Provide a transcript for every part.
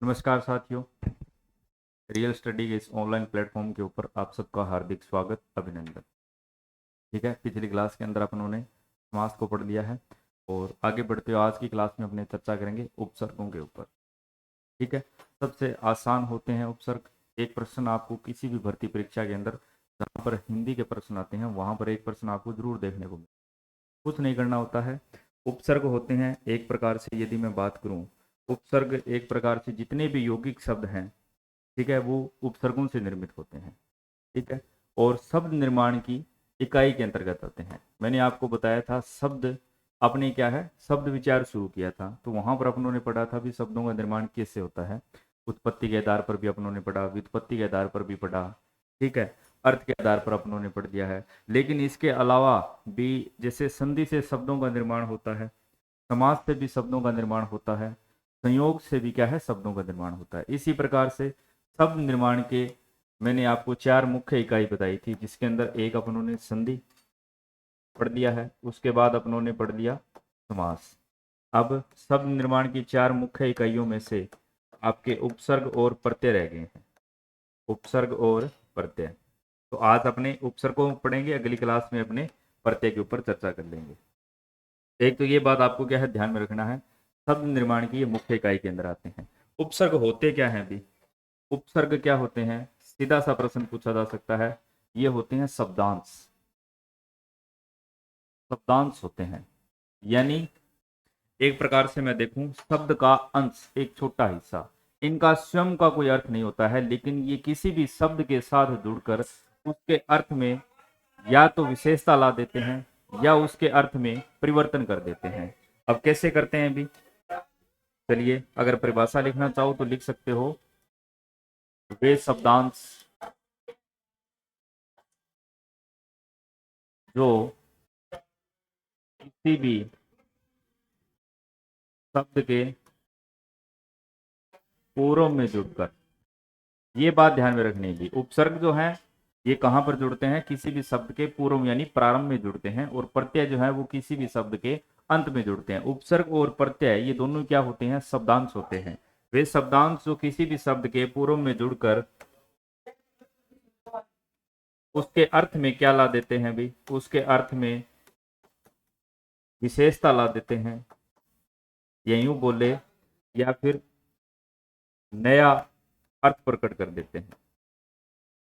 नमस्कार साथियों, real study के इस ऑनलाइन प्लेटफॉर्म के ऊपर आप सबका हार्दिक स्वागत, अभिनंदन। ठीक है, पिछली क्लास के अंदर अपनों ने समास को पढ़ लिया है और आगे बढ़ते हुए आज की क्लास में अपने चर्चा करेंगे उपसर्गों के ऊपर। ठीक है, सबसे आसान होते हैं उपसर्ग। एक प्रश्न आपको किसी भी भर्ती परीक्षा के अंदर जहाँ पर हिंदी के प्रश्न आते हैं वहाँ पर एक प्रश्न आपको जरूर देखने को मिले। कुछ नहीं करना होता है। उपसर्ग होते हैं एक प्रकार से, यदि मैं बात करूँ, उपसर्ग एक प्रकार से जितने भी यौगिक शब्द हैं, ठीक है, वो उपसर्गों से निर्मित होते हैं। ठीक है, और शब्द निर्माण की इकाई के अंतर्गत आते हैं। मैंने आपको बताया था शब्द अपने क्या है, शब्द विचार शुरू किया था, तो वहां पर अपनों ने पढ़ा था भी शब्दों का निर्माण कैसे होता है। उत्पत्ति के आधार पर भी अपनों ने पढ़ा, व्युत्पत्ति के आधार पर भी पढ़ा। ठीक है, अर्थ के आधार पर अपनों ने पढ़ दिया है। लेकिन इसके अलावा भी जैसे संधि से शब्दों का निर्माण होता है, समास से भी शब्दों का निर्माण होता है, संयोग से भी क्या है, शब्दों का निर्माण होता है। इसी प्रकार से शब्द निर्माण के मैंने आपको चार मुख्य इकाई बताई थी, जिसके अंदर एक अपनों ने संधि पढ़ लिया है, उसके बाद अपनों ने पढ़ लिया समास। अब शब्द निर्माण की चार मुख्य इकाइयों में से आपके उपसर्ग और प्रत्यय रह गए हैं। उपसर्ग और प्रत्यय, तो आज अपने उपसर्ग को पढ़ेंगे, अगली क्लास में अपने प्रत्यय के ऊपर चर्चा कर लेंगे। एक तो ये बात आपको क्या है, ध्यान में रखना है, शब्द निर्माण की ये मुख्य इकाई के अंदर आते हैं। उपसर्ग होते क्या हैं भी? उपसर्ग क्या होते हैं, सीधा सा प्रश्न पूछा जा सकता है। ये होते हैं शब्दांश। शब्दांश होते हैं, यानी एक प्रकार से मैं देखूं, शब्द का अंश, एक छोटा हिस्सा। इनका स्वयं का कोई अर्थ नहीं होता है, लेकिन ये किसी भी शब्द के साथ जुड़कर उसके अर्थ में या तो विशेषता ला देते हैं या उसके अर्थ में परिवर्तन कर देते हैं। अब कैसे करते हैं भी, चलिए, अगर परिभाषा लिखना चाहो तो लिख सकते हो, वे शब्दांश जो किसी भी शब्द के पूर्व में जुड़कर, ये बात ध्यान में रखनी है, उपसर्ग जो है ये कहां पर जुड़ते हैं, किसी भी शब्द के पूर्व यानी प्रारंभ में जुड़ते हैं, और प्रत्यय जो है वो किसी भी शब्द के अंत में जुड़ते हैं। उपसर्ग और प्रत्यय ये दोनों क्या होते हैं, शब्दांश होते हैं। वे शब्दांश जो किसी भी शब्द के पूर्व में जुड़कर उसके अर्थ में क्या ला देते हैं भी, उसके अर्थ में विशेषता ला देते हैं, या यूं बोले, या फिर नया अर्थ प्रकट कर देते हैं,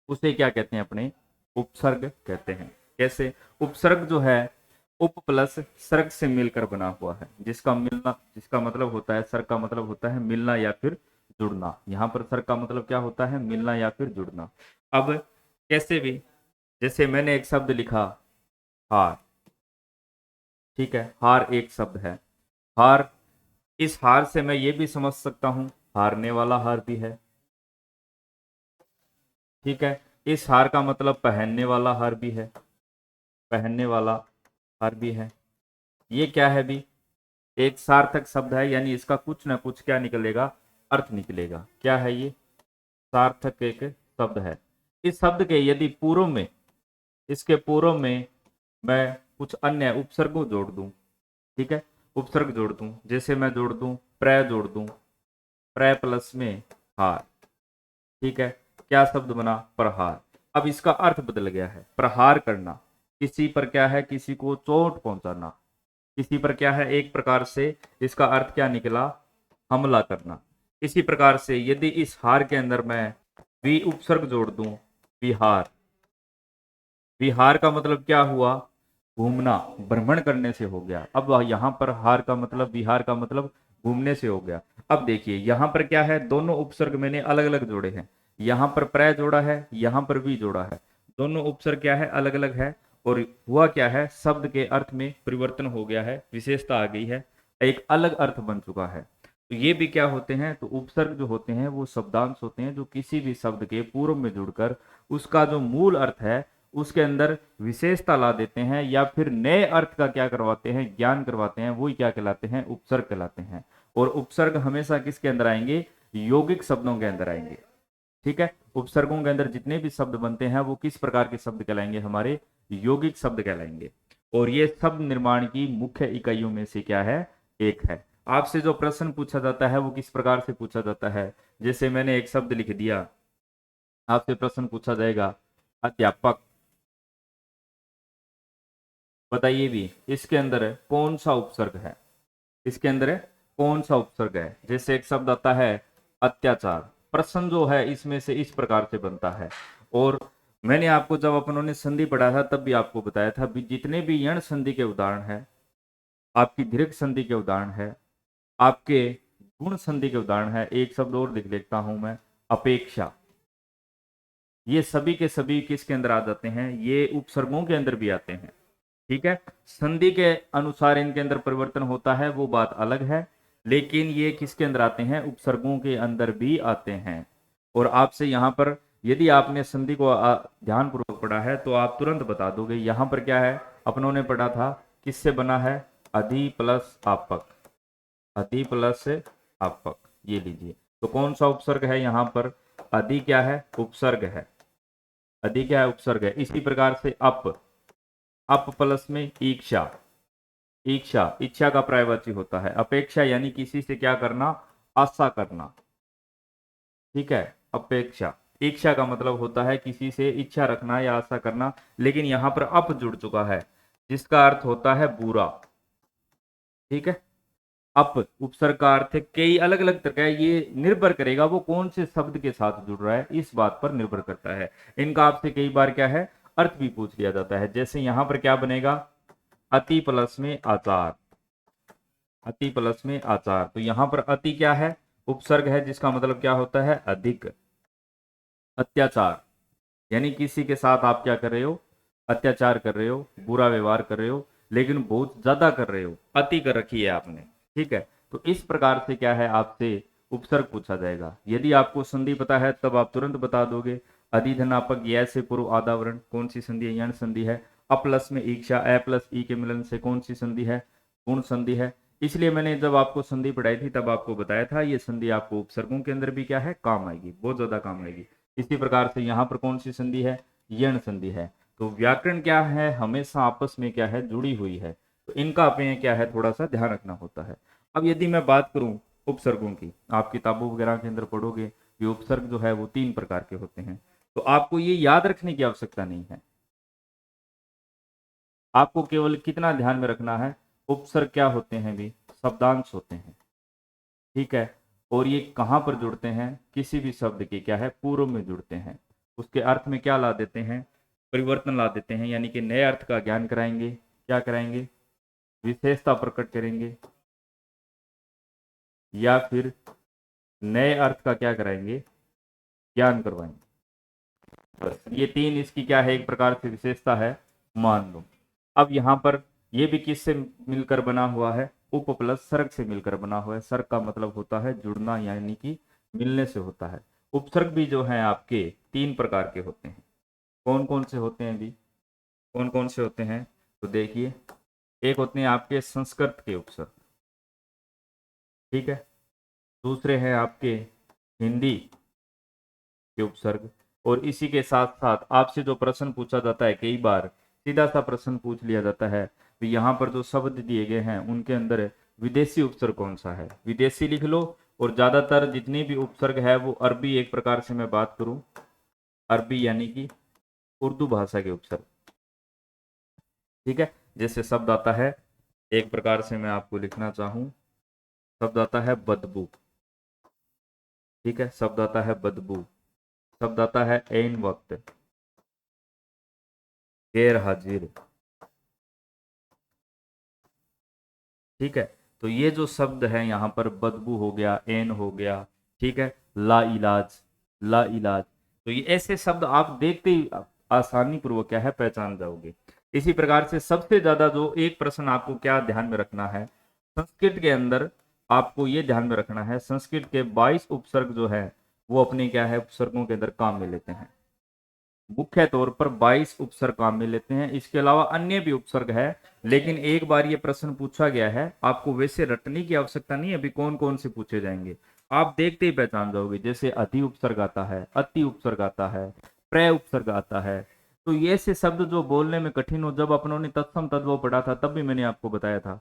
उसे क्या कहते हैं, अपने उपसर्ग कहते हैं। कैसे? उपसर्ग जो है उप प्लस सर्ग से मिलकर बना हुआ है, जिसका मिलना, जिसका मतलब होता है, सर्ग का मतलब होता है मिलना या फिर जुड़ना। यहाँ पर सर्ग का मतलब क्या होता है, मिलना या फिर जुड़ना। अब कैसे भी, जैसे मैंने एक शब्द लिखा हार, ठीक है, हार एक शब्द है। हार, इस हार से मैं ये भी समझ सकता हूं हारने वाला हार भी है। ठीक है, इस हार का मतलब पहनने वाला हार भी है, पहनने वाला हार भी है। ये क्या है भी, एक सार्थक शब्द है, यानी इसका कुछ ना कुछ क्या निकलेगा, अर्थ निकलेगा। क्या है ये? सार्थक एक शब्द है। इस शब्द के यदि पूर्व में, इसके पूर्व में मैं कुछ अन्य उपसर्गों जोड़ दूं, ठीक है, उपसर्ग जोड़ दूं, जैसे मैं जोड़ दूं प्रय, जोड़ दूं प्रय प्लस में हार, ठीक है, क्या शब्द बना, प्रहार। अब इसका अर्थ बदल गया है, प्रहार करना, किसी पर क्या है, किसी को चोट पहुंचाना, किसी पर क्या है, एक प्रकार से इसका अर्थ क्या निकला, हमला करना। इसी प्रकार से यदि इस हार के अंदर मैं वि उपसर्ग जोड़ दूं, विहार, विहार का मतलब क्या हुआ, घूमना, भ्रमण करने से हो गया। अब यहाँ पर हार का मतलब, विहार का मतलब घूमने से हो गया। अब देखिए यहाँ पर क्या है, दोनों उपसर्ग मैंने अलग अलग जोड़े हैं। यहाँ पर प्रय जोड़ा है, यहाँ पर भी जोड़ा है, दोनों उपसर्ग क्या है, अलग अलग है। और हुआ क्या है, शब्द के अर्थ में परिवर्तन हो गया है, विशेषता आ गई है, एक अलग अर्थ बन चुका है। तो ये भी क्या होते हैं, तो उपसर्ग जो होते हैं वो शब्दांश होते हैं, जो किसी भी शब्द के पूर्व में जुड़कर उसका जो मूल अर्थ है उसके अंदर विशेषता ला देते हैं, या फिर नए अर्थ का क्या करवाते हैं, ज्ञान करवाते हैं, वही क्या कहलाते हैं, उपसर्ग कहलाते हैं। और उपसर्ग हमेशा किसके अंदर आएंगे, यौगिक शब्दों के अंदर आएंगे। ठीक है, उपसर्गों के अंदर जितने भी शब्द बनते हैं वो किस प्रकार के शब्द कहलाएंगे, हमारे यौगिक शब्द कहलाएंगे। और ये शब्द निर्माण की मुख्य इकाइयों में से क्या है, एक है। आपसे जो प्रश्न पूछा जाता है वो किस प्रकार से पूछा जाता है। जैसे मैंने एक शब्द लिख दिया, आपसे प्रश्न पूछा जाएगा अध्यापक, बताइए भी इसके अंदर कौन सा उपसर्ग है, इसके अंदर कौन सा उपसर्ग है। जैसे एक शब्द आता है अत्याचार, प्रश्न जो है इसमें से इस प्रकार से बनता है। और मैंने आपको जब अपनों ने संधि पढ़ा था तब भी आपको बताया था जितने भी यण संधि के उदाहरण है, आपकी दीर्घ संधि के उदाहरण है, आपके गुण संधि के उदाहरण है। एक शब्द और लिख लेता हूं मैं, अपेक्षा। ये सभी के सभी किसके अंदर आ जाते हैं, ये उपसर्गों के अंदर भी आते हैं। ठीक है, संधि के अनुसार इनके अंदर परिवर्तन होता है वो बात अलग है, लेकिन ये किसके अंदर आते हैं, उपसर्गों के अंदर भी आते हैं। और आपसे यहाँ पर यदि आपने संधि को ध्यानपूर्वक पढ़ा है तो आप तुरंत बता दोगे यहाँ पर क्या है। अपनों ने पढ़ा था किससे बना है, अधि प्लस आपक, अधि प्लस आपक, ये लीजिए। तो कौन सा उपसर्ग है यहाँ पर, अधि क्या है, उपसर्ग है, अधि क्या है, उपसर्ग है। इसी प्रकार से अप प्लस में ईक्षा, इच्छा, इच्छा का पर्यायवाची होता है। अपेक्षा यानी किसी से क्या करना, आशा करना। ठीक है, अपेक्षा, इच्छा का मतलब होता है किसी से इच्छा रखना या आशा करना, लेकिन यहां पर अप जुड़ चुका है जिसका अर्थ होता है बुरा। ठीक है, अप उपसर्ग का अर्थ है कई अलग अलग तरह का, ये निर्भर करेगा वो कौन से शब्द के साथ जुड़ रहा है, इस बात पर निर्भर करता है। इनका आपसे कई बार क्या है, अर्थ भी पूछ लिया जाता है। जैसे यहां पर क्या बनेगा, अति प्लस में आचार, अति प्लस में आचार। तो यहां पर अति क्या है, उपसर्ग है जिसका मतलब क्या होता है, अधिक। अत्याचार यानी किसी के साथ आप क्या कर रहे हो, अत्याचार कर रहे हो, बुरा व्यवहार कर रहे हो, लेकिन बहुत ज्यादा कर रहे हो, अति कर रखी है आपने। ठीक है, तो इस प्रकार से क्या है, आपसे उपसर्ग पूछा जाएगा। यदि आपको संधि पता है तब आप तुरंत बता दोगे। अधिधनापक य से पूर्व आधा वर्ण कौन सी संधि है, यण संधि है। अ प्लस में ईक्षा, ए प्लस ई के मिलन से कौन सी संधि है, गुण संधि है। इसलिए मैंने जब आपको संधि पढ़ाई थी तब आपको बताया था ये संधि आपको उपसर्गों के अंदर भी क्या है, काम आएगी, बहुत ज्यादा काम आएगी। इसी प्रकार से यहाँ पर कौन सी संधि है, यण संधि है। तो व्याकरण क्या है, हमेशा आपस में क्या है, जुड़ी हुई है। तो इनका अपने क्या है, थोड़ा सा ध्यान रखना होता है। अब यदि मैं बात करूं उपसर्गों की, आप किताबों वगैरह के अंदर पढ़ोगे ये उपसर्ग जो है वो 3 प्रकार के होते हैं। तो आपको ये याद रखने की आवश्यकता नहीं है, आपको केवल कितना ध्यान में रखना है, उपसर्ग क्या होते हैं भी, शब्दांश होते हैं। ठीक है, और ये कहां पर जुड़ते हैं, किसी भी शब्द के क्या है, पूर्व में जुड़ते हैं, उसके अर्थ में क्या ला देते हैं, परिवर्तन ला देते हैं, यानी कि नए अर्थ का ज्ञान कराएंगे। क्या कराएंगे, विशेषता प्रकट करेंगे, या फिर नए अर्थ का क्या कराएंगे, ज्ञान करवाएंगे। बस ये 3 इसकी क्या है, एक प्रकार से विशेषता है, मान लो। अब यहां पर ये भी किससे मिलकर बना हुआ है, उप प्लस सर्ग से मिलकर बना हुआ है। सर्ग का मतलब होता है जुड़ना, यानी कि मिलने से होता है। उपसर्ग भी जो है आपके 3 प्रकार के होते हैं। कौन कौन से होते हैं भी, कौन कौन से होते हैं, तो देखिए, एक होते हैं आपके संस्कृत के उपसर्ग, ठीक है, दूसरे हैं आपके हिंदी के उपसर्ग, और इसी के साथ साथ आपसे जो प्रश्न पूछा जाता है, कई बार सीधा सा प्रश्न पूछ लिया जाता है, तो यहाँ पर जो शब्द दिए गए हैं उनके अंदर विदेशी उपसर्ग कौन सा है, विदेशी लिख लो। और ज्यादातर जितनी भी उपसर्ग है वो अरबी, एक प्रकार से मैं बात करूं, अरबी यानी कि उर्दू भाषा के उपसर्ग। ठीक है, जैसे शब्द आता है, एक प्रकार से मैं आपको लिखना चाहूं, शब्द आता है बदबू। ठीक है, शब्द आता है बदबू, शब्द आता है ऐन वक्त, गैर हाजिर। ठीक है, तो ये जो शब्द है यहाँ पर, बदबू हो गया, एन हो गया, ठीक है, ला इलाज, ला इलाज। तो ये ऐसे शब्द आप देखते ही आसानी पूर्वक क्या है, पहचान जाओगे। इसी प्रकार से सबसे ज्यादा जो एक प्रश्न आपको क्या ध्यान में रखना है, संस्कृत के अंदर आपको ये ध्यान में रखना है, संस्कृत के 22 उपसर्ग जो है वो अपने क्या है, उपसर्गों के अंदर काम में लेते हैं। मुख्य तौर पर 22 उपसर्ग काम में लेते हैं, इसके अलावा अन्य भी उपसर्ग है, लेकिन एक बार ये प्रश्न पूछा गया है, आपको वैसे रटने की आवश्यकता नहीं है अभी कौन कौन से पूछे जाएंगे, आप देखते ही पहचान जाओगे। जैसे अधि उपसर्ग आता है, अति उपसर्ग आता है, प्रय उपसर्ग आता है। तो ये ऐसे शब्द जो बोलने में कठिन हो, जब अपनों ने तत्सम तद्भव पढ़ा था तब भी मैंने आपको बताया था।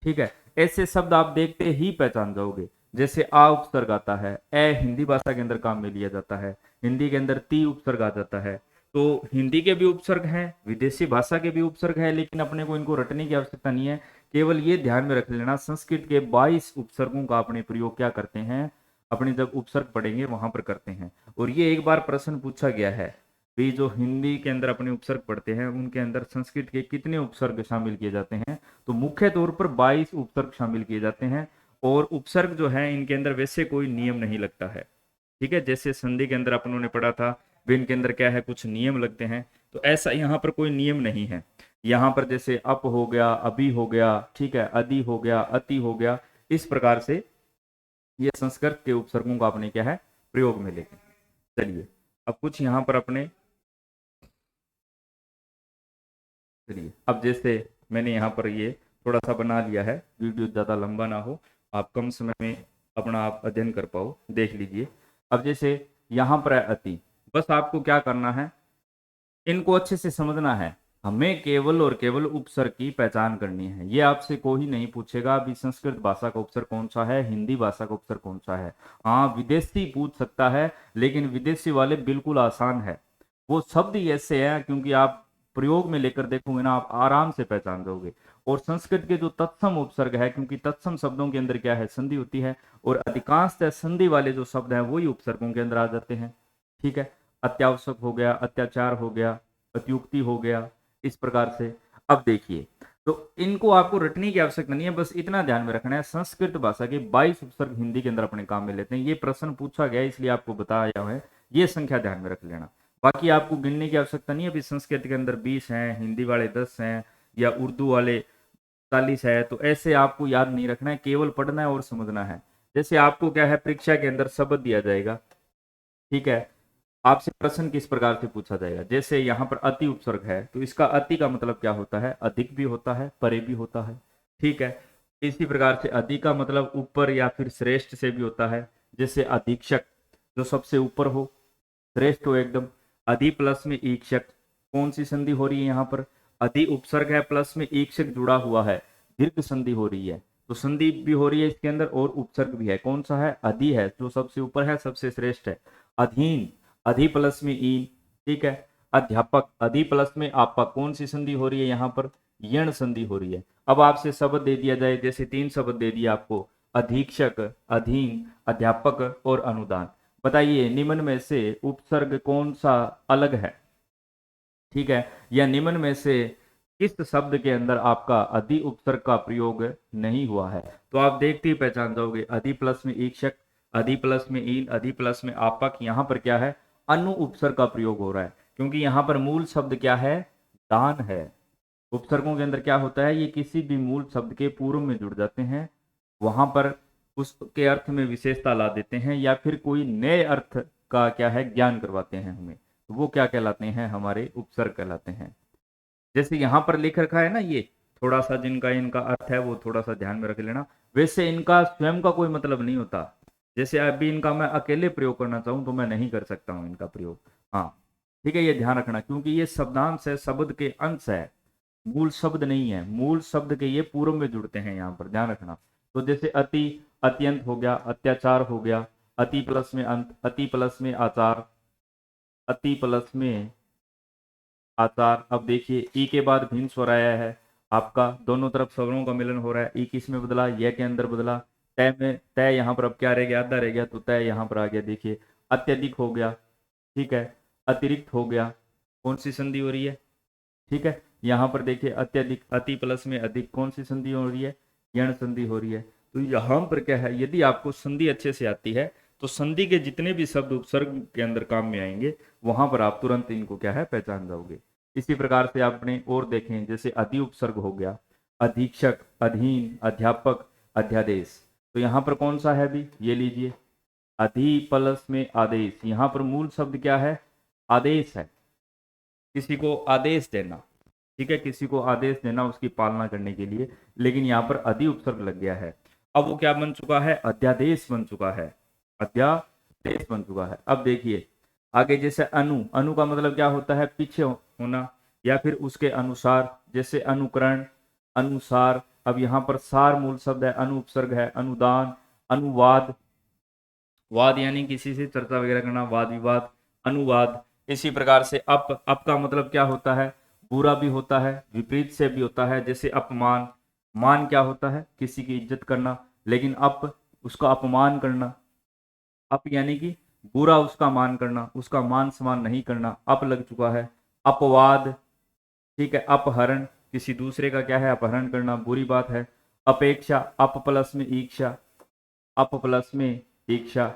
ठीक है, ऐसे शब्द आप देखते ही पहचान जाओगे। जैसे आ उपसर्ग आता है, ए हिंदी भाषा के अंदर काम में लिया जाता है, हिंदी के अंदर ती उपसर्ग आ जाता है। तो हिंदी के भी उपसर्ग हैं, विदेशी भाषा के भी उपसर्ग है, लेकिन अपने को इनको रटने की आवश्यकता नहीं है। केवल ये ध्यान में रख लेना, संस्कृत के 22 उपसर्गों का अपने प्रयोग क्या करते हैं, अपने जब उपसर्ग पढ़ेंगे वहां पर करते हैं। और ये एक बार प्रश्न पूछा गया है भी, जो हिंदी के अंदर अपने उपसर्ग पढ़ते हैं उनके अंदर संस्कृत के कितने उपसर्ग शामिल किए जाते हैं, तो मुख्य तौर पर 22 उपसर्ग शामिल किए जाते हैं। और उपसर्ग जो है इनके अंदर वैसे कोई नियम नहीं लगता है। ठीक है, जैसे संधि के अंदर अपन ने पढ़ा था भी इनके अंदर क्या है, कुछ नियम लगते हैं, तो ऐसा यहाँ पर कोई नियम नहीं है। यहाँ पर जैसे अप हो गया, अभी हो गया, ठीक है, अदि हो गया, अति हो गया, इस प्रकार से ये संस्कृत के उपसर्गों का अपने क्या है प्रयोग में लेते हैं। चलिए अब कुछ यहाँ पर अपने, चलिए अब जैसे मैंने यहाँ पर ये थोड़ा सा बना लिया है, वीडियो ज़्यादा लंबा ना हो, आप कम समय में अपना आप अध्ययन कर पाओ, देख लीजिए। अब जैसे यहाँ पर है अति, बस आपको क्या करना है, इनको अच्छे से समझना है। हमें केवल और केवल उपसर्ग की पहचान करनी है। ये आपसे कोई नहीं पूछेगा अभी संस्कृत भाषा का उपसर्ग कौन सा है, हिंदी भाषा का उपसर्ग कौन सा है। हाँ, विदेशी पूछ सकता है, लेकिन विदेशी वाले बिल्कुल आसान है। वो शब्द ही ऐसे हैं, क्योंकि आप प्रयोग में लेकर देखोगे ना, आप आराम से पहचान जाओगे। और संस्कृत के जो तत्सम उपसर्ग है, क्योंकि तत्सम शब्दों के अंदर क्या है, संधि होती है, और अधिकांशतः संधि वाले जो शब्द हैं वही उपसर्गों के अंदर आ जाते हैं। ठीक है, अत्यावश्यक हो गया, अत्याचार हो गया, अत्युक्ति हो गया, इस प्रकार से। अब देखिए, तो इनको आपको रटने की आवश्यकता नहीं है, बस इतना ध्यान में रखना है, संस्कृत भाषा के 22 उपसर्ग हिंदी के अंदर अपने काम में लेते हैं। ये प्रश्न पूछा गया इसलिए आपको बताया है, ये संख्या ध्यान में रख लेना। बाकी आपको गिनने की आवश्यकता नहीं है, अभी संस्कृत के अंदर 20 हैं, हिंदी वाले 10 हैं, या उर्दू वाले 40 है, तो ऐसे आपको याद नहीं रखना है, केवल पढ़ना है और समझना है। जैसे आपको क्या है, परीक्षा के अंदर शब्द दिया जाएगा, ठीक है, आपसे प्रश्न किस प्रकार से पूछा जाएगा, जैसे यहाँ पर अति उपसर्ग है, तो इसका अति का मतलब क्या होता है, अधिक भी होता है, परे भी होता है। ठीक है, इसी प्रकार से अधिक का मतलब ऊपर या फिर श्रेष्ठ से भी होता है, जैसे अधीक्षक जो सबसे ऊपर हो, श्रेष्ठ हो एकदम। अधि प्लस में ईक्षक, कौन सी संधि हो रही है यहाँ पर, अधि उपसर्ग है, प्लस में ईक्षक जुड़ा हुआ है, दीर्घ संधि हो रही है, तो संधि भी हो रही है इसके अंदर और उपसर्ग भी है। कौन सा है, अधि है, जो सबसे ऊपर है, सबसे श्रेष्ठ है। अधीन, अधि प्लस में ईन, ठीक है। अध्यापक, अधि प्लस में आपक, कौन सी संधि हो रही है यहाँ पर, यण संधि हो रही है। अब आपसे शब्द दे दिया जाए, जैसे 3 शब्द दे दिया आपको, अधीक्षक, अधीन, अध्यापक और अनुदान। बताइए निम्न में से उपसर्ग कौन सा अलग है, ठीक है, या निम्न में से किस शब्द के अंदर आपका अधि उपसर्ग का प्रयोग नहीं हुआ है। तो आप देखते ही पहचान जाओगे, अधि प्लस में ईक्षक, अधि प्लस में ईन, अधि प्लस में आपक, यहाँ पर क्या है, अनु उपसर्ग का प्रयोग हो रहा है, क्योंकि यहाँ पर मूल शब्द क्या है, दान है। उपसर्गों के अंदर क्या होता है, ये किसी भी मूल शब्द के पूर्व में जुड़ जाते हैं, वहां पर उसके अर्थ में विशेषता ला देते हैं, या फिर कोई नए अर्थ का क्या है ज्ञान करवाते हैं हमें, तो वो क्या कहलाते हैं, हमारे उपसर्ग कहलाते हैं। जैसे यहाँ पर लिख रखा है ना, ये थोड़ा सा जिनका इनका अर्थ है वो थोड़ा सा ध्यान में रख लेना, वैसे इनका स्वयं का कोई मतलब नहीं होता। जैसे अभी इनका मैं अकेले प्रयोग करना चाहूँ तो मैं नहीं कर सकता हूँ इनका प्रयोग, हाँ, ठीक है, ये ध्यान रखना, क्योंकि ये शब्दांश है, शब्द के अंश है, मूल शब्द नहीं है, मूल शब्द के ये पूर्व में जुड़ते हैं, यहाँ पर ध्यान रखना। तो जैसे अति, अत्यंत हो गया, अत्याचार हो गया, अति प्लस में अंत, अति प्लस में आचार, अति प्लस में आचार। अब देखिए ई के बाद भिन्न स्वर आया है आपका, दोनों तरफ स्वरों का मिलन हो रहा है, ई किस में बदला, यह के अंदर बदला, तय में, तय यहाँ पर अब क्या रह गया, आधा रह गया, तो तय यहाँ पर आ गया। देखिए अत्यधिक हो गया, ठीक है, अतिरिक्त हो गया, कौन सी संधि हो रही है, ठीक है, यहाँ पर देखिए अत्यधिक, अति प्लस में अधिक, कौन सी संधि हो रही है, यण संधि हो रही है। तो यहाँ पर क्या है, यदि आपको संधि अच्छे से आती है तो संधि के जितने भी शब्द उपसर्ग के अंदर काम में आएंगे वहां पर आप तुरंत इनको क्या है पहचान जाओगे। इसी प्रकार से आपने और देखें, जैसे अधि उपसर्ग हो गया, अधीक्षक, अधीन, अध्यापक, अध्यादेश, तो यहाँ पर कौन सा है भी, ये लीजिए, अधि प्लस में आदेश, यहाँ पर मूल शब्द क्या है, आदेश है, किसी को आदेश देना, ठीक है, किसी को आदेश देना उसकी पालना करने के लिए, लेकिन यहाँ पर अधि उपसर्ग लग गया है, अब वो क्या बन चुका है, अध्यादेश बन चुका है, अध्यादेश बन चुका है। अब देखिए आगे, जैसे अनु, अनु का मतलब क्या होता है, पीछे होना या फिर उसके अनुसार, जैसे अनुकरण, अनुसार, अब यहाँ पर सार मूल शब्द है, अनु उपसर्ग है, अनुदान, अनुवाद, वाद यानी किसी से चर्चा वगैरह करना, वाद विवाद, अनुवाद। इसी प्रकार से अप का मतलब क्या होता है, बुरा भी होता है, विपरीत से भी होता है, जैसे अपमान। मान क्या होता है, किसी की इज्जत करना, लेकिन उसका अपमान करना। अप यानी कि बुरा उसका मान करना, उसका मान सम्मान नहीं करना, अप लग चुका है। अपवाद, ठीक है, अपहरण, किसी दूसरे का क्या है अपहरण करना, बुरी बात है। अपेक्षा, अप प्लस में ईक्षा, अप प्लस में ईक्षा,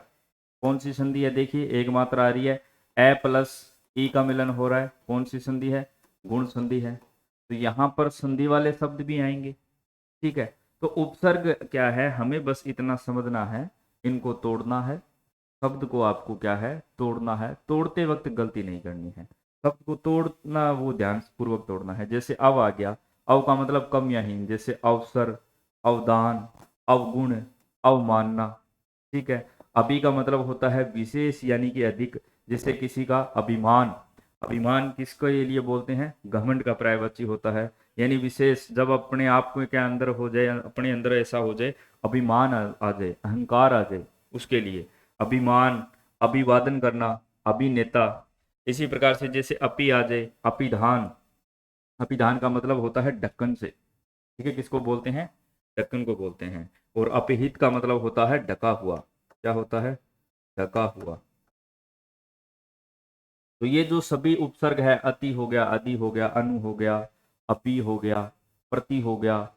कौन सी संधि है, देखिए एक मात्रा आ रही है, ए प्लस ई का मिलन हो रहा है, कौन सी संधि है, गुण संधि है। तो यहां पर संधि वाले शब्द भी आएंगे, ठीक है। तो उपसर्ग क्या है, हमें बस इतना समझना है, इनको तोड़ना है, शब्द को आपको क्या है तोड़ना है, तोड़ते वक्त गलती नहीं करनी है, शब्द को तोड़ना वो ध्यान पूर्वक तोड़ना है। जैसे अव आ गया, अव का मतलब कम या हीन, जैसे अवसर, अवदान, अवगुण, अवमानना, ठीक है। अभी का मतलब होता है विशेष यानी कि अधिक, जैसे किसी का अभिमान, अभिमान किसको ये लिए बोलते हैं, घमंड का पर्यायवाची होता है, यानी विशेष, जब अपने आप को क्या अंदर हो जाए, अपने अंदर ऐसा हो जाए, अभिमान आ जाए, अहंकार आ जाए, उसके लिए अभिमान, अभिवादन करना, अभिनेता। इसी प्रकार से जैसे अपी आ जाए, अपिधान, अपिधान का मतलब होता है ढक्कन से, ठीक है, किसको बोलते हैं, ढक्कन को बोलते हैं। और अपहित का मतलब होता है ढका हुआ, क्या होता है, ढका हुआ। तो ये जो सभी उपसर्ग है, अति हो गया, अधि हो गया, अनु हो गया, अपि हो गया, प्रति हो गया,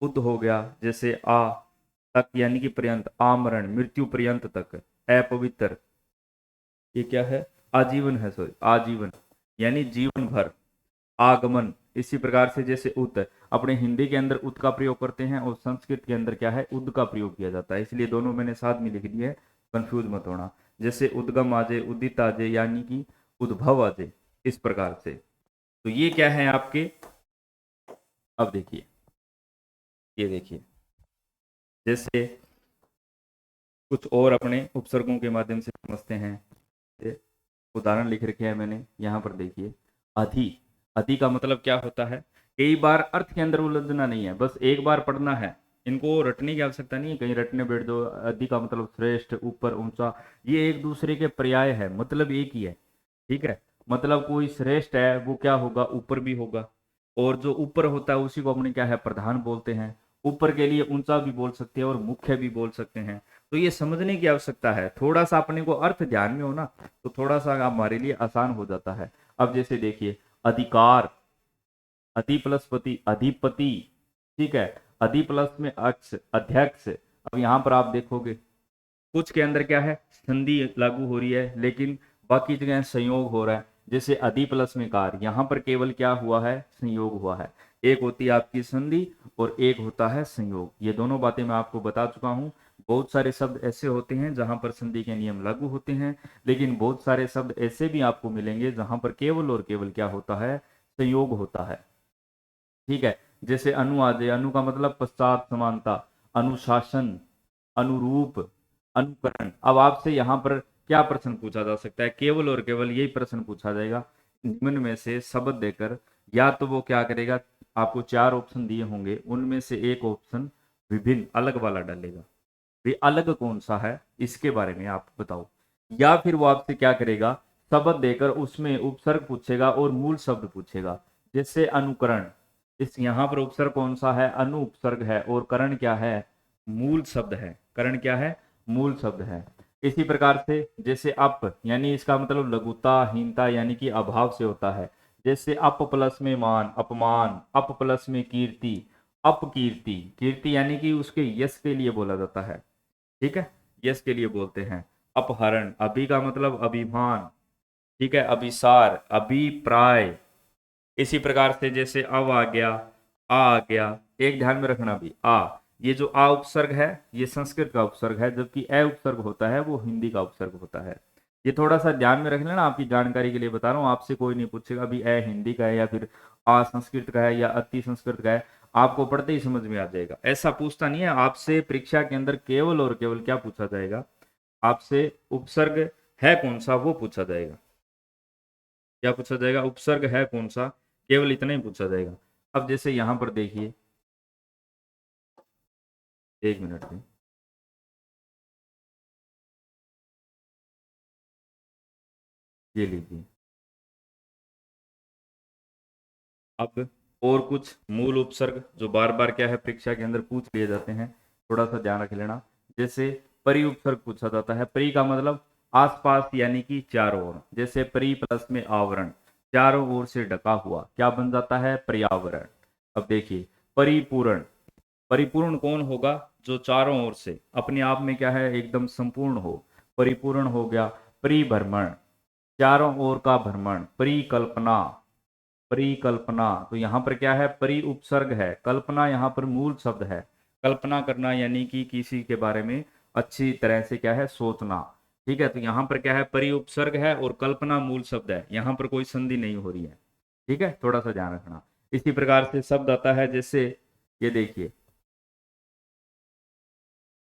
उद हो गया, जैसे आ तक यानी कि पर्यंत, आमरण मृत्यु पर्यंत तक, अपवित्र ये क्या है, आजीवन है, सॉरी आजीवन यानी जीवन भर, आगमन। इसी प्रकार से जैसे उत, अपने हिंदी के अंदर उत का प्रयोग करते हैं और संस्कृत के अंदर क्या है उद का प्रयोग किया जाता है, इसलिए दोनों मैंने साथ में लिख दिए है, कंफ्यूज मत होना। जैसे उद्गम आ जाए, उदित आ जाए यानी कि उद्भव आ जाए, इस प्रकार से। तो ये क्या है आपके, अब देखिए, ये देखिए, जैसे कुछ और अपने उपसर्गों के माध्यम से समझते हैं। उदाहरण लिख रखे हैं मैंने यहाँ पर, देखिए अधि, अधि का मतलब क्या होता है, कई बार अर्थ के अंदर उलझना नहीं है, बस एक बार पढ़ना है, इनको रटने की आवश्यकता नहीं है, कहीं रटने बैठ जाओ। अधि का मतलब श्रेष्ठ, ऊपर, ऊंचा, ये एक दूसरे के पर्याय है, मतलब एक ही है, ठीक है। मतलब कोई श्रेष्ठ है वो क्या होगा, ऊपर भी होगा, और जो ऊपर होता है उसी को अपने क्या है प्रधान बोलते हैं। ऊपर के लिए ऊंचा भी बोल सकते हैं और मुख्य भी बोल सकते हैं। तो ये समझने की आवश्यकता है, थोड़ा सा अपने को अर्थ ध्यान में हो ना, तो थोड़ा सा हमारे लिए आसान हो जाता है। अब जैसे देखिए अधिकार, अति प्लस पति, अधिपति, ठीक है, अधि प्लस में अक्ष, अध्यक्ष। अब यहाँ पर आप देखोगे कुछ के अंदर क्या है संधि लागू हो रही है, लेकिन बाकी जगह संयोग हो रहा है। जैसे अधि प्लस में कार, यहाँ पर केवल क्या हुआ है, संयोग हुआ है। एक होती है आपकी संधि और एक होता है संयोग, ये दोनों बातें मैं आपको बता चुका हूँ। बहुत सारे शब्द ऐसे होते हैं जहां पर संधि के नियम लागू होते हैं, लेकिन बहुत सारे शब्द ऐसे भी आपको मिलेंगे जहां पर केवल और केवल क्या होता है, संयोग होता है, ठीक है। जैसे अनु आ जाए, अनु का मतलब पश्चात, समानता, अनुशासन, अनुरूप, अनुकरण। अब आपसे यहाँ पर क्या प्रश्न पूछा जा सकता है, केवल और केवल यही प्रश्न पूछा जाएगा, निम्न में से शब्द देकर, या तो वो क्या करेगा, आपको चार ऑप्शन दिए होंगे, उनमें से एक ऑप्शन विभिन्न अलग वाला डालेगा, वे अलग कौन सा है इसके बारे में आप बताओ। या फिर वो आपसे क्या करेगा, शब्द देकर उसमें उपसर्ग पूछेगा और मूल शब्द पूछेगा। जैसे अनुकरण, इस यहाँ पर उपसर्ग कौन सा है, अनु उपसर्ग है, और करण क्या है, मूल शब्द है, करण क्या है, मूल शब्द है। इसी प्रकार से जैसे अप यानी इसका मतलब लघुता, हीनता यानी कि अभाव से होता है। जैसे अप प्लस में मान, अपमान, अप प्लस में कीर्ति, अपकीर्ति, कीर्ति यानी कि उसके यश के लिए बोला जाता है, ठीक है, यश के लिए बोलते हैं। अपहरण, अभी का मतलब अभिमान, ठीक है, अभिसार, अभिप्राय। इसी प्रकार से जैसे आ गया, एक ध्यान में रखना भी, ये जो आ उपसर्ग है ये संस्कृत का उपसर्ग है, जबकि ए उपसर्ग होता है वो हिंदी का उपसर्ग होता है। ये थोड़ा सा ध्यान में रख लेना, आपकी जानकारी के लिए बता रहा हूँ, आपसे कोई नहीं पूछेगा अभी ए हिंदी का है या फिर आ संस्कृत का है या अति संस्कृत का है, आपको पढ़ते ही समझ में आ जाएगा। ऐसा पूछता नहीं है आपसे, परीक्षा के अंदर केवल और केवल क्या पूछा जाएगा, आपसे उपसर्ग है कौन सा वो पूछा जाएगा। क्या पूछा जाएगा, उपसर्ग है कौन सा, केवल इतना ही पूछा जाएगा। अब जैसे यहां पर देखिए एक मिनट में, ये लीजिए। अब और कुछ मूल उपसर्ग जो बार बार क्या है परीक्षा के अंदर पूछ लिए जाते हैं, थोड़ा सा ध्यान रख लेना। जैसे परि उपसर्ग पूछा जाता है। परि का मतलब आसपास यानी कि चारों ओर। जैसे परि प्लस में आवरण, चारों ओर से ढका हुआ, क्या बन जाता है? पर्यावरण। अब देखिए परिपूर्ण, परिपूर्ण कौन होगा? जो चारों ओर से अपने आप में क्या है एकदम संपूर्ण हो, परिपूर्ण हो गया। परिभ्रमण, चारों ओर का भ्रमण। परिकल्पना, परिकल्पना, तो यहाँ पर क्या है? परि उपसर्ग है, कल्पना यहाँ पर मूल शब्द है। कल्पना करना यानी कि किसी के बारे में अच्छी तरह से क्या है सोचना। ठीक है, तो यहाँ पर क्या है? परि उपसर्ग है और कल्पना मूल शब्द है, यहाँ पर कोई संधि नहीं हो रही है। ठीक है, थोड़ा सा ध्यान रखना। इसी प्रकार से शब्द आता है जैसे ये देखिए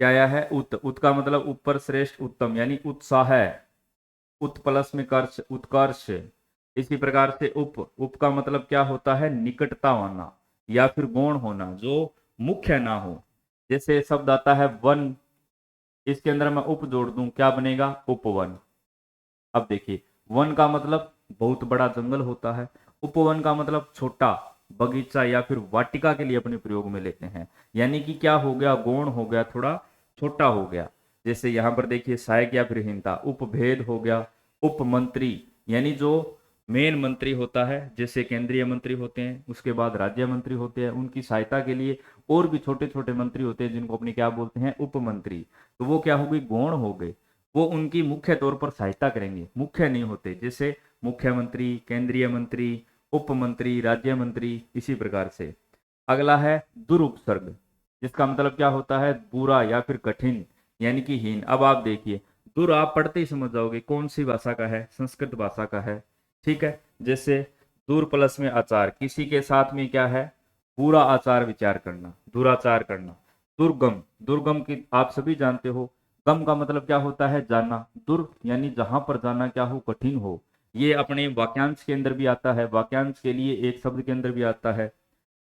क्या आया है? उत, उत का मतलब ऊपर, श्रेष्ठ, उत्तम, यानी उत्साह है। उत प्लस में कर्ष, उत्कर्ष। इसी प्रकार से उप, उप का मतलब क्या होता है? निकटता होना या फिर गौण होना जो मुख्य ना हो। जैसे शब्द आता है वन, इसके अंदर मैं उप जोड़ दूं, क्या बनेगा? उपवन। अब देखिए वन का मतलब बहुत बड़ा जंगल होता है, उपवन का मतलब छोटा बगीचा या फिर वाटिका के लिए अपने प्रयोग में लेते हैं। यानी कि क्या हो गया? गौण हो गया, थोड़ा छोटा हो गया। जैसे यहां पर देखिए सहायक या फिर हीनता। उपभेद हो गया। उपमंत्री यानी जो मेन मंत्री होता है, जैसे केंद्रीय मंत्री होते हैं, उसके बाद राज्य मंत्री होते हैं, उनकी सहायता के लिए और भी छोटे छोटे मंत्री होते हैं जिनको अपने क्या बोलते हैं? उपमंत्री। तो वो क्या हो गई? गौण हो गए। वो उनकी मुख्य तौर पर सहायता करेंगे, मुख्य नहीं होते। जैसे मुख्यमंत्री, केंद्रीय मंत्री, उप मंत्री, राज्य मंत्री, इसी प्रकार से। अगला है दुरुपसर्ग, जिसका मतलब क्या होता है? बुरा या फिर कठिन यानी कि हीन। अब आप देखिए दुर आप पढ़ते ही समझ जाओगे कौन सी भाषा का है? संस्कृत भाषा का है। ठीक है, जैसे दूर प्लस में आचार, किसी के साथ में क्या है? बुरा आचार विचार करना, दुराचार करना। दुर्गम, दुर्गम की आप सभी जानते हो। गम का मतलब क्या होता है? जाना। दुर यानी जहां पर जाना क्या हो? कठिन हो। ये अपने वाक्यांश के अंदर भी आता है, वाक्यांश के लिए एक शब्द के अंदर भी आता है।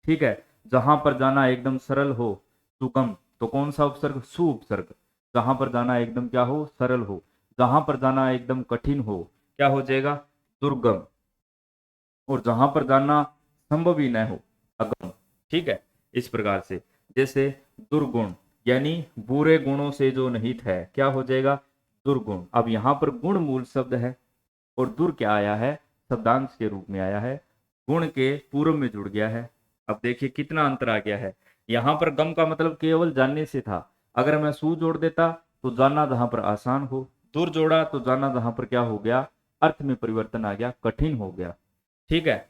ठीक है, जहां पर जाना एकदम सरल हो, सुगम, तो कौन सा उपसर्ग? सु उपसर्ग। जहां पर जाना एकदम क्या हो? सरल हो। जहां पर जाना एकदम कठिन हो, क्या हो जाएगा? दुर्गम। और जहां पर जाना संभव ही न हो, अगम। ठीक है, इस प्रकार से। जैसे दुर्गुण यानी बुरे गुणों से जो निहित है, क्या हो जाएगा? दुर्गुण। अब यहां पर गुण मूल शब्द है और दुर क्या आया है? शब्दांश के रूप में आया है, गुण के पूर्व में जुड़ गया है। अब देखिए कितना अंतर आ गया है। यहां पर गम का मतलब केवल जानने से था, अगर मैं सू जोड़ देता तो जानना जहां पर आसान हो, दूर जोड़ा तो जानना जहां पर क्या हो गया? अर्थ में परिवर्तन आ गया, कठिन हो गया। ठीक है,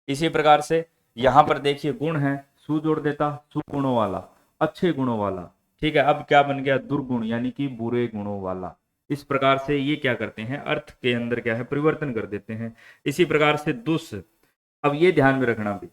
इसी प्रकार से यहां पर देखिए गुण है, सु जोड़ देता, सुगुणों वाला, अच्छे गुणों वाला। ठीक है, अब क्या बन गया? दुर्गुण यानी कि बुरे गुणों वाला। इस प्रकार से ये क्या करते हैं? अर्थ के अंदर क्या है? परिवर्तन कर देते हैं। इसी प्रकार से दुस, अब ये ध्यान में रखना भी,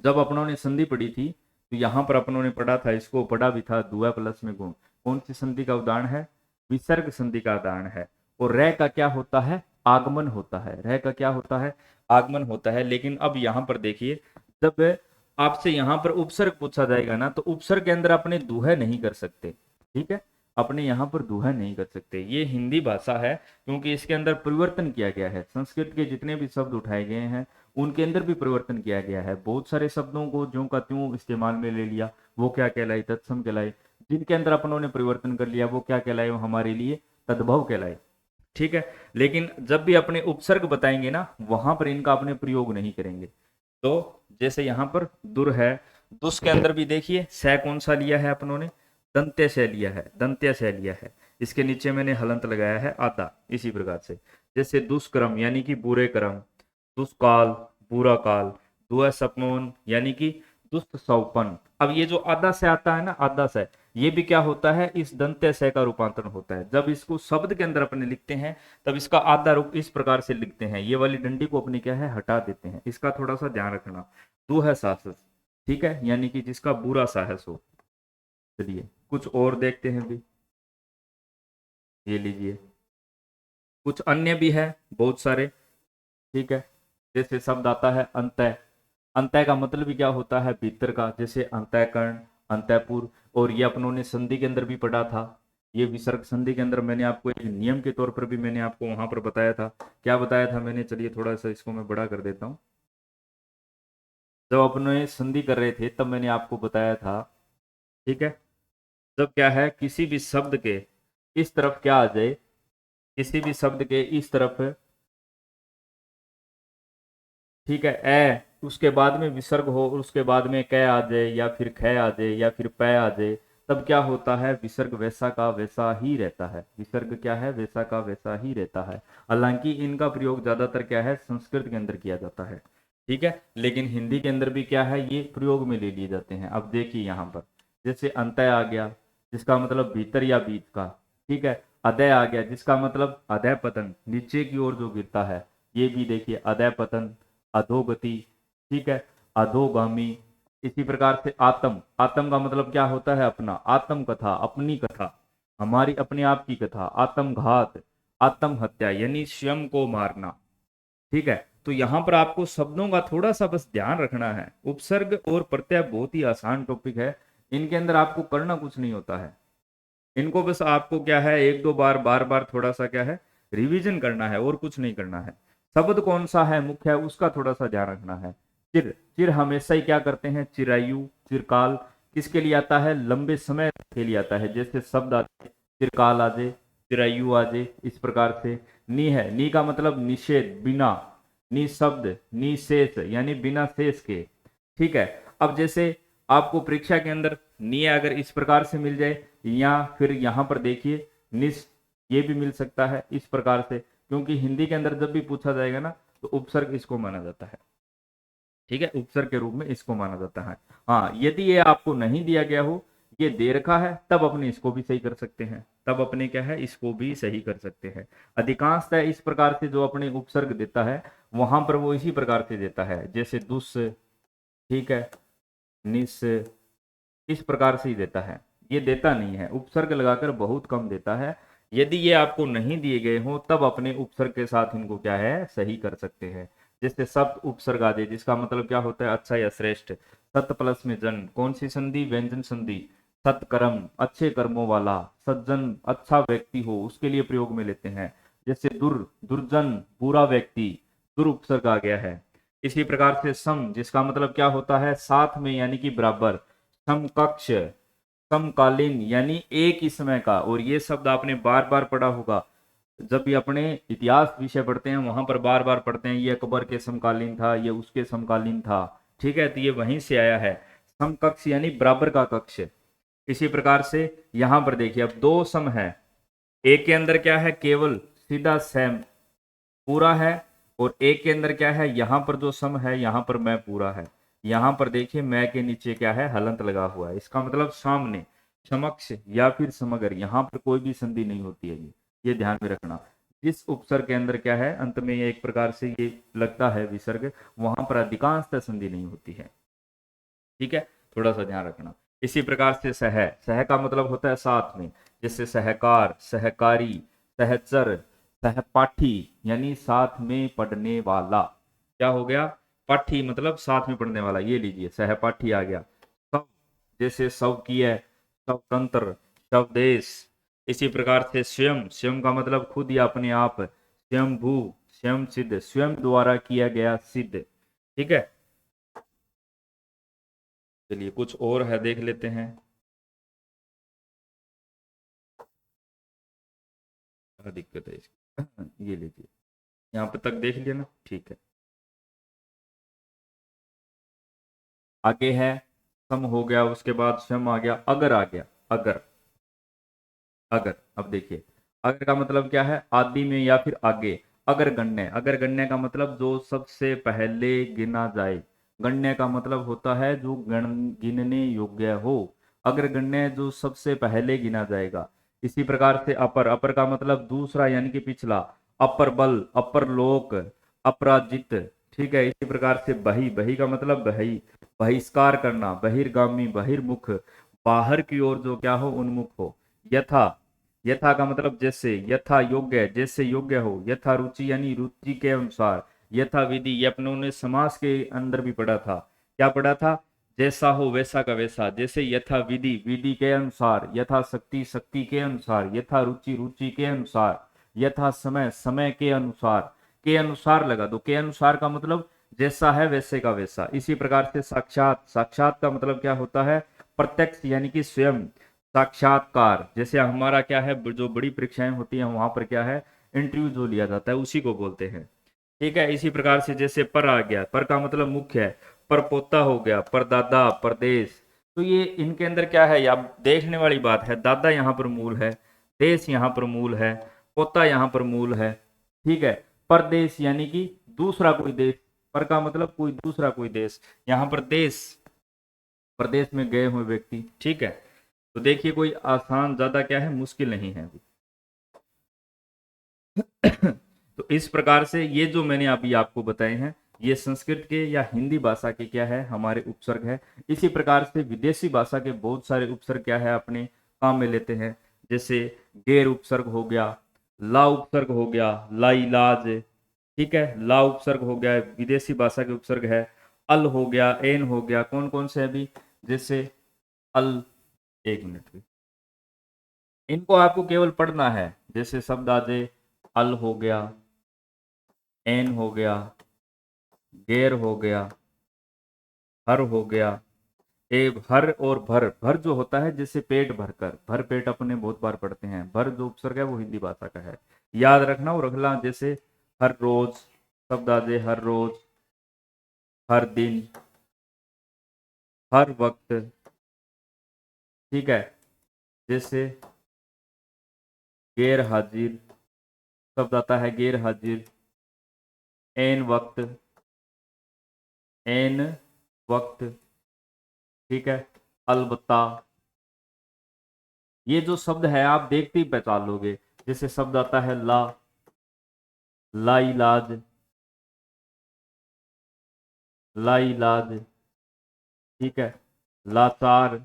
जब अपनों ने संधि पढ़ी थी तो यहां पर अपनों ने पढ़ा था, इसको पढ़ा भी था, दुआ प्लस में गुण। कौन सी संधि का उदाहरण है? विसर्ग संधि का उदाहरण है। और रह का क्या होता है? आगमन होता है। रह का क्या होता है? आगमन होता है। लेकिन अब यहां पर देखिए, जब आपसे यहां पर उपसर्ग पूछा जाएगा ना, तो उपसर्ग के अंदर अपने दुहे नहीं कर सकते। ठीक है, अपने यहाँ पर दुहा नहीं कर सकते। ये हिंदी भाषा है, क्योंकि इसके अंदर परिवर्तन किया गया है। संस्कृत के जितने भी शब्द उठाए गए हैं उनके अंदर भी परिवर्तन किया गया है। बहुत सारे शब्दों को ज्यों का त्यों इस्तेमाल में ले लिया, वो क्या कहलाए? तत्सम कहलाए। जिनके अंदर अपनों ने परिवर्तन कर लिया वो क्या कहलाए? वो हमारे लिए तद्भव कहलाए। ठीक है, लेकिन जब भी अपने उपसर्ग बताएंगे ना, वहां पर इनका अपने प्रयोग नहीं करेंगे। तो जैसे यहाँ पर दुर है, दुस के अंदर भी देखिए स कौन सा लिया है अपनों ने? दंत्य से लिया है, दंत्य से लिया है। इसके नीचे मैंने हलंत लगाया है आधा। इसी प्रकार से जैसे दुष्कर्म यानी कि बुरे कर्म, दुष्काल बुरा काल, दुःसपनोन यानी कि दुष्ट सौपन। अब ये जो आधा से आता है ना, आधा से, ये भी क्या होता है? इस दंत्य से का रूपांतरण होता है। जब इसको शब्द के अंदर अपने लिखते हैं तब इसका आधा रूप इस प्रकार से लिखते हैं, ये वाली डंडी को अपनी क्या है? हटा देते हैं। इसका थोड़ा सा ध्यान रखना। दुह साहस, ठीक है, यानी कि जिसका बुरा साहस हो। चलिए कुछ और देखते हैं भी, ये लीजिए। कुछ अन्य भी है बहुत सारे। ठीक है, जैसे शब्द आता है अंतः। अंतः का मतलब भी क्या होता है? भीतर का। जैसे अंतःकरण, अंतःपुर। और ये अपनों ने संधि के अंदर भी पढ़ा था, ये विसर्ग संधि के अंदर मैंने आपको एक नियम के तौर पर भी मैंने आपको वहां पर बताया था। क्या बताया था मैंने, चलिए थोड़ा सा इसको मैं बड़ा कर देता हूँ। जब अपने संधि कर रहे थे तब मैंने आपको बताया था, ठीक है, जब क्या है किसी भी शब्द के इस तरफ क्या आ जाए, किसी भी शब्द के इस तरफ, ठीक है, ए, उसके बाद में विसर्ग हो और उसके बाद में कै आ जाए या फिर ख आ जाए या फिर पै आ जाए, तब क्या होता है, विसर्ग वैसा का वैसा ही रहता है। विसर्ग क्या है, वैसा का वैसा ही रहता है। हालांकि इनका प्रयोग ज्यादातर क्या है, संस्कृत के अंदर किया जाता है, ठीक है, लेकिन हिंदी के अंदर भी क्या है, ये प्रयोग में ले लिए जाते हैं। अब देखिए यहाँ पर जैसे अंतय आ गया, जिसका मतलब भीतर या बीच का, ठीक है, अदय आ गया जिसका मतलब अदय पतन, नीचे की ओर जो गिरता है, ये भी देखिए अदय पतन, अधोगति, ठीक है, अधोगामी। इसी प्रकार से आत्म, आत्म का मतलब क्या होता है, अपना, आत्म कथा, अपनी कथा, हमारी अपने आप की कथा, आत्मघात, आत्महत्या यानी स्वयं को मारना, ठीक है। तो यहां पर आपको शब्दों का थोड़ा सा बस ध्यान रखना है। उपसर्ग और प्रत्यय बहुत ही आसान टॉपिक है, इनके अंदर आपको करना कुछ नहीं होता है, इनको बस आपको क्या है, एक दो बार बार बार थोड़ा सा क्या है, रिवीजन करना है और कुछ नहीं करना है। शब्द कौन सा है मुख्य है उसका थोड़ा सा ध्यान रखना है। चिर, चिर हमेशा ही क्या करते हैं, चिरायु, चिरकाल, किसके लिए आता है, लंबे समय के लिए आता है। जैसे शब्द आते, चिरकाल आ जाए, चिरायु आ जाए, इस प्रकार से। नी है, नी का मतलब निषेध, बिना, निशब्द, निशेष यानी बिना शेष के, ठीक है। अब जैसे आपको परीक्षा के अंदर नी अगर इस प्रकार से मिल जाए, या फिर यहां पर देखिए निस, ये भी मिल सकता है इस प्रकार से, क्योंकि हिंदी के अंदर जब भी पूछा जाएगा ना तो उपसर्ग इसको माना जाता है, ठीक है, उपसर्ग के रूप में इसको माना जाता है। हाँ, यदि ये आपको नहीं दिया गया हो, ये दे रखा है, तब अपने इसको भी सही कर सकते हैं, तब अपने क्या है, इसको भी सही कर सकते हैं। अधिकांशतः इस प्रकार से जो अपने उपसर्ग देता है वहां पर वो इसी प्रकार से देता है, जैसे दुस, ठीक है, निस, इस प्रकार से ही देता है, ये देता नहीं है, उपसर्ग लगाकर बहुत कम देता है। यदि ये आपको नहीं दिए गए हो तब अपने उपसर्ग के साथ इनको क्या है, सही कर सकते हैं। जैसे शब्द उपसर्ग आदि, जिसका मतलब क्या होता है, अच्छा या श्रेष्ठ। सत प्लस में जन, कौन सी संधि, व्यंजन संधि। सत्कर्म, अच्छे कर्मों वाला। सज्जन, अच्छा व्यक्ति हो उसके लिए प्रयोग में लेते हैं। जैसे दुर, दुर्जन, बुरा व्यक्ति, दुर उपसर्ग आ गया है। इसी प्रकार से सम, जिसका मतलब क्या होता है, साथ में यानी कि बराबर। समकक्ष, समकालीन यानी एक ही समय का। और ये शब्द आपने बार बार पढ़ा होगा, जब भी अपने इतिहास विषय पढ़ते हैं वहां पर बार बार पढ़ते हैं, ये अकबर के समकालीन था, ये उसके समकालीन था, ठीक है, तो ये वहीं से आया है। समकक्ष यानी बराबर का कक्ष। इसी प्रकार से यहां पर देखिए, अब दो सम है, एक के अंदर क्या है, केवल सीधा सैम पूरा है, और एक के अंदर क्या है, यहां पर जो सम है यहां पर मैं पूरा है। यहां पर देखिए मैं के नीचे क्या है, हलंत लगा हुआ है, इसका मतलब सामने, समक्ष या फिर समग्र, यहां पर कोई भी संधि नहीं होती है, ये ध्यान में रखना। जिस उपसर्ग के अंदर क्या है, अंत में ये एक प्रकार से ये लगता है विसर्ग, वहां पर अधिकांशतः संधि नहीं होती है, ठीक है, थोड़ा सा ध्यान रखना। इसी प्रकार से सह, सह का मतलब होता है साथ में, जैसे सहकार, सहकारी, सहचर, सहपाठी यानी साथ में पढ़ने वाला। क्या हो गया, पाठी मतलब साथ में पढ़ने वाला, ये लीजिए सहपाठी आ गया। सब, जैसे स्वकीय, स्वतंत्र, स्वदेश। इसी प्रकार से स्वयं, स्वयं का मतलब खुद या अपने आप। स्वयंभू, स्वयं सिद्ध, स्वयं द्वारा किया गया सिद्ध, ठीक है। चलिए कुछ और है देख लेते हैं, क्या दिक्कत है इसकी। ये लीजिए, यहाँ पे तक देख लिया ना, ठीक है। आगे है सम हो गया, उसके बाद स्वयं आ गया, अगर आ गया, अगर, अगर। अब देखिए अगर का मतलब क्या है, आदि में या फिर आगे। अगर गण्य, अगर गण्य का मतलब जो सबसे पहले गिना जाए। गण्य का मतलब होता है जो गिनने योग्य हो। अगर गण्य जो सबसे पहले गिना जाएगा। इसी प्रकार से अपर, अपर का मतलब दूसरा यानी कि पिछला। अपर बल, अपर लोक, अपराजित, ठीक है। इसी प्रकार से बही, बही का मतलब बही, बहिष्कार करना, बहिर्गामी, बहिर्मुख, बाहर की ओर जो क्या हो, उन्मुख हो। यथा, यथा का मतलब जैसे, यथा योग्य, जैसे योग्य हो। यथा रुचि यानी रुचि के अनुसार। यथा विधि, ये अपनों ने समास के अंदर भी पढ़ा था, क्या पढ़ा था, जैसा हो वैसा का वैसा, जैसे यथा विधि विधि के अनुसार, यथा शक्ति शक्ति के अनुसार, यथा रुचि रुचि के अनुसार, यथा समय समय के अनुसार लगा दो। के अनुसार का मतलब जैसा है वैसे का वैसा। इसी प्रकार से साक्षात, साक्षात का मतलब क्या होता है? प्रत्यक्ष यानी कि स्वयं। साक्षात्कार, जैसे हमारा क्या है, जो बड़ी परीक्षाएं होती हैं वहां पर क्या है, इंटरव्यू जो लिया जाता है उसी को बोलते हैं। ठीक है। इसी प्रकार से जैसे पर आ गया, पर का मतलब मुख्य है, परपोता हो गया, परदादा, परदेश। तो ये इनके अंदर क्या है, आप देखने वाली बात है। दादा यहाँ पर मूल है, देश यहाँ पर मूल है, पोता यहाँ पर मूल है। ठीक है। परदेश यानी कि दूसरा कोई देश, पर का मतलब कोई दूसरा कोई देश, यहाँ पर देश, प्रदेश में गए हुए व्यक्ति। ठीक है। तो देखिए कोई आसान ज्यादा क्या है, मुश्किल नहीं है अभी। तो इस प्रकार से ये जो मैंने अभी आपको बताए हैं, ये संस्कृत के या हिंदी भाषा के क्या है, हमारे उपसर्ग है। इसी प्रकार से विदेशी भाषा के बहुत सारे उपसर्ग क्या है, अपने काम में लेते हैं। जैसे गैर उपसर्ग हो गया, ला उपसर्ग हो गया, ला इलाज। ठीक है। ला उपसर्ग हो गया, विदेशी भाषा के उपसर्ग है। अल हो गया, एन हो गया। कौन कौन से अभी, जैसे अल, एक मिनट, इनको आपको केवल पढ़ना है। जैसे शब्द आ जाए, अल हो गया, एन हो गया, गैर हो गया, हर हो गया। ए हर और भर, भर जो होता है जैसे पेट भरकर, भर पेट अपने बहुत बार पढ़ते हैं। भर जो उपसर्ग है वो हिंदी भाषा का है, याद रखना और रखना। जैसे हर रोज, शब्द आ जाए हर रोज, हर दिन, हर वक्त। ठीक है। जैसे गैर हाजिर, शब्द आता है गैर हाजिर, एन वक्त, एन वक्त। ठीक है। अलबत्ता, ये जो शब्द है आप देखते ही पहचान लोगे। जैसे शब्द आता है ला, ला इलाज, ला इलाज। ठीक है। लाचार,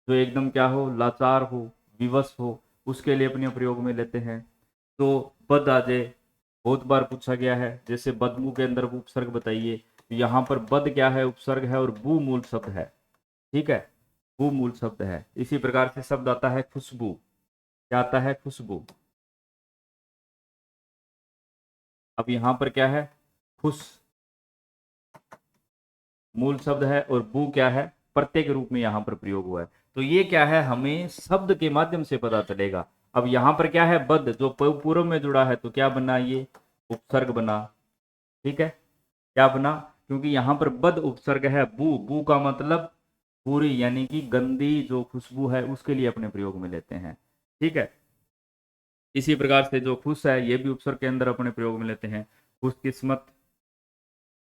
जो एकदम क्या हो, लाचार हो, विवश हो, उसके लिए अपने प्रयोग में लेते हैं। तो बद आ जाए, बहुत बार पूछा गया है। जैसे बदबू के अंदर उपसर्ग बताइए, तो यहाँ पर बद क्या है, उपसर्ग है, और बू मूल शब्द है। ठीक है। बू मूल शब्द है। इसी प्रकार से शब्द आता है खुशबू, क्या आता है, खुशबू। अब यहाँ पर क्या है, खुश मूल शब्द है, और बू क्या है, प्रत्येक रूप में यहाँ पर प्रयोग हुआ है। तो ये क्या है, हमें शब्द के माध्यम से पता चलेगा। अब यहाँ पर क्या है, बद जो पूर्व में जुड़ा है, तो क्या बना, ये उपसर्ग बना। ठीक है। क्या बना, क्योंकि यहाँ पर बद उपसर्ग है। बू, बू का मतलब पूरी यानी कि गंदी जो खुशबू है उसके लिए अपने प्रयोग में लेते हैं। ठीक है। इसी प्रकार से जो खुश है, ये भी उपसर्ग के अंदर अपने प्रयोग में लेते हैं। खुशकिस्मत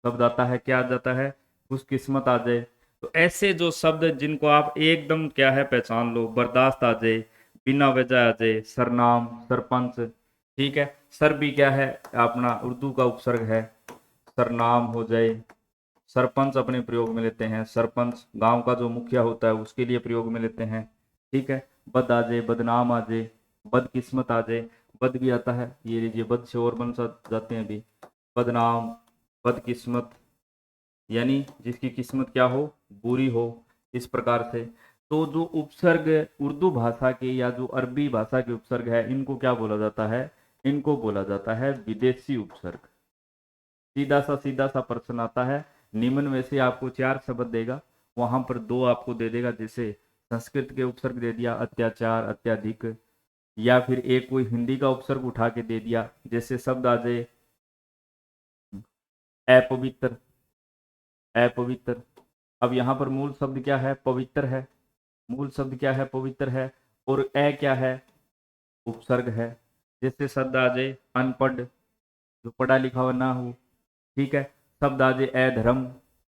शब्द आता है, क्या आ जाता है, खुशकिस्मत आ जाए। तो ऐसे जो शब्द जिनको आप एकदम क्या है पहचान लो, बर्दाश्त आ जाए, बिना वजह आ जाए, सरनाम, सरपंच। ठीक है। सर भी क्या है, अपना उर्दू का उपसर्ग है, सरनाम हो जाए। सरपंच अपने प्रयोग में लेते हैं, सरपंच गांव का जो मुखिया होता है उसके लिए प्रयोग में लेते हैं। ठीक है। बद आ जाए, बदनाम आ जाए, बदकिस्मत आ जाए। बद भी आता है, ये लीजिए, बद से और बन जाते हैं अभी, बदनाम, बदकिस्मत, यानी जिसकी किस्मत क्या हो, बुरी हो। इस प्रकार से तो जो उपसर्ग उर्दू भाषा के या जो अरबी भाषा के उपसर्ग है, इनको क्या बोला जाता है, इनको बोला जाता है विदेशी उपसर्ग। सीधा सा प्रश्न आता है, निम्न में से आपको 4 शब्द देगा, वहां पर 2 आपको दे देगा। जैसे संस्कृत के उपसर्ग दे दिया, अत्याचार, अत्याधिक, या फिर एक कोई हिंदी का उपसर्ग उठा के दे दिया। जैसे शब्द आ जाए अपवित्र, अपवित्र। अब यहाँ पर मूल शब्द क्या है, पवित्र है। मूल शब्द क्या है, पवित्र है। और ए क्या है, उपसर्ग है। जैसे शब्द आ जाए अनपढ़, जो पढ़ा लिखा हुआ ना हो। ठीक है। शब्द आ जाए अधर्म,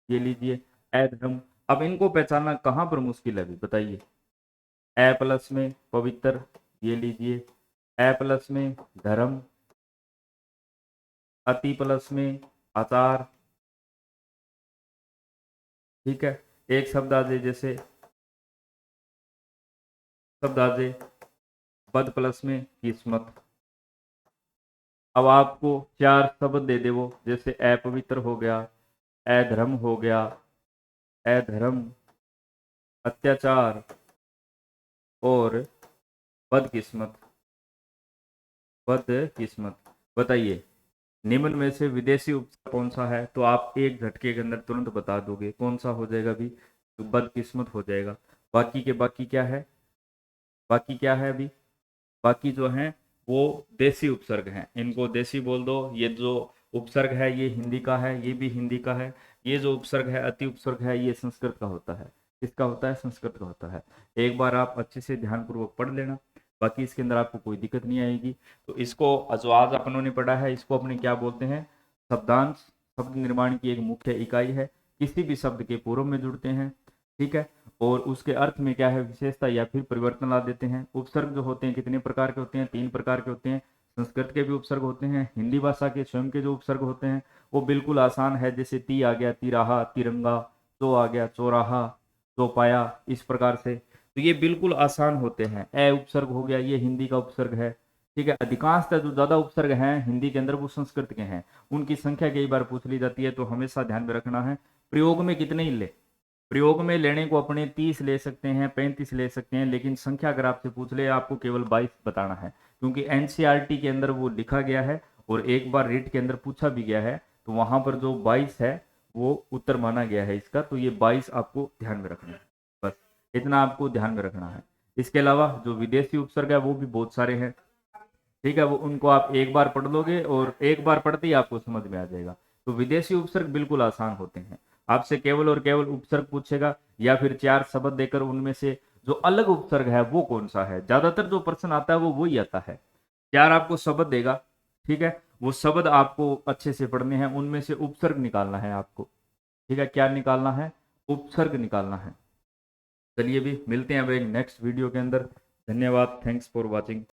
ये लीजिए अधर्म। अब इनको पहचानना कहाँ पर मुश्किल है अभी बताइए। ए प्लस में पवित्र, ये लीजिए, ए प्लस में धर्म, अति प्लस में आचार। ठीक है। एक शब्द आ जाए, जैसे शब्द आ जाए बद प्लस में किस्मत। अब आपको 4 शब्द दे दे वो, जैसे अपवित्र हो गया, अधर्म हो गया, अधर्म, अत्याचार और बदकिस्मत। बदकिस्मत। बताइए निम्न में से विदेशी उपसर्ग कौन सा है? तो आप एक झटके के अंदर तुरंत बता दोगे कौन सा हो जाएगा अभी, तो बदकिस्मत हो जाएगा। बाकी के बाकी क्या है, बाकी क्या है अभी, बाकी जो हैं वो देसी उपसर्ग हैं, इनको देसी बोल दो। ये जो उपसर्ग है ये हिंदी का है, ये भी हिंदी का है। ये जो उपसर्ग है अति उपसर्ग है ये संस्कृत का होता है। किसका होता है? संस्कृत का होता है। एक बार आप अच्छे से ध्यानपूर्वक पढ़ लेना, बाकी इसके अंदर आपको कोई दिक्कत नहीं आएगी। तो इसको जो आज अपनों ने पढ़ा है इसको अपने क्या बोलते हैं? शब्दांश। शब्द निर्माण की एक मुख्य इकाई है, किसी भी शब्द के पूर्व में जुड़ते हैं, ठीक है। और उसके अर्थ में क्या है विशेषता या फिर परिवर्तन ला देते हैं। उपसर्ग जो होते हैं कितने प्रकार के होते हैं? 3 प्रकार के होते हैं। संस्कृत के भी उपसर्ग होते हैं, हिंदी भाषा के स्वयं के जो उपसर्ग होते हैं वो बिल्कुल आसान है, जैसे ती आ गया तिराहा, तिरंगा, चो आ गया चौराहा, चौपाया, इस प्रकार से। तो ये बिल्कुल आसान होते हैं। ए उपसर्ग हो गया, ये हिंदी का उपसर्ग है, ठीक है। अधिकांशतः जो ज्यादा उपसर्ग हैं हिंदी के अंदर वो संस्कृत के हैं, उनकी संख्या कई बार पूछ ली जाती है, तो हमेशा ध्यान में रखना है प्रयोग में कितने ही ले। प्रयोग में लेने को अपने 30 ले सकते हैं, 35 ले सकते हैं, लेकिन संख्या अगर आपसे पूछ ले आपको केवल 22 बताना है, क्योंकि एनसीईआरटी के अंदर वो लिखा गया है और एक बार रीट के अंदर पूछा भी गया है, तो वहां पर जो 22 है वो उत्तर माना गया है इसका। तो ये 22 आपको ध्यान में रखना है, बस इतना आपको ध्यान में रखना है। इसके अलावा जो विदेशी उपसर्ग है वो भी बहुत सारे हैं, ठीक है। वो उनको आप एक बार पढ़ लोगे और एक बार पढ़ते ही आपको समझ में आ जाएगा। तो विदेशी उपसर्ग बिल्कुल आसान होते हैं। आपसे केवल और केवल उपसर्ग पूछेगा या फिर 4 शब्द देकर उनमें से जो अलग उपसर्ग है वो कौन सा है। ज्यादातर जो प्रश्न आता है वो वही आता है। 4 आपको शब्द देगा, ठीक है, वो शब्द आपको अच्छे से पढ़ने हैं, उनमें से उपसर्ग निकालना है आपको, ठीक है। क्या निकालना है? उपसर्ग निकालना है। चलिए भी मिलते हैं अब एक नेक्स्ट वीडियो के अंदर। धन्यवाद, थैंक्स फॉर वॉचिंग।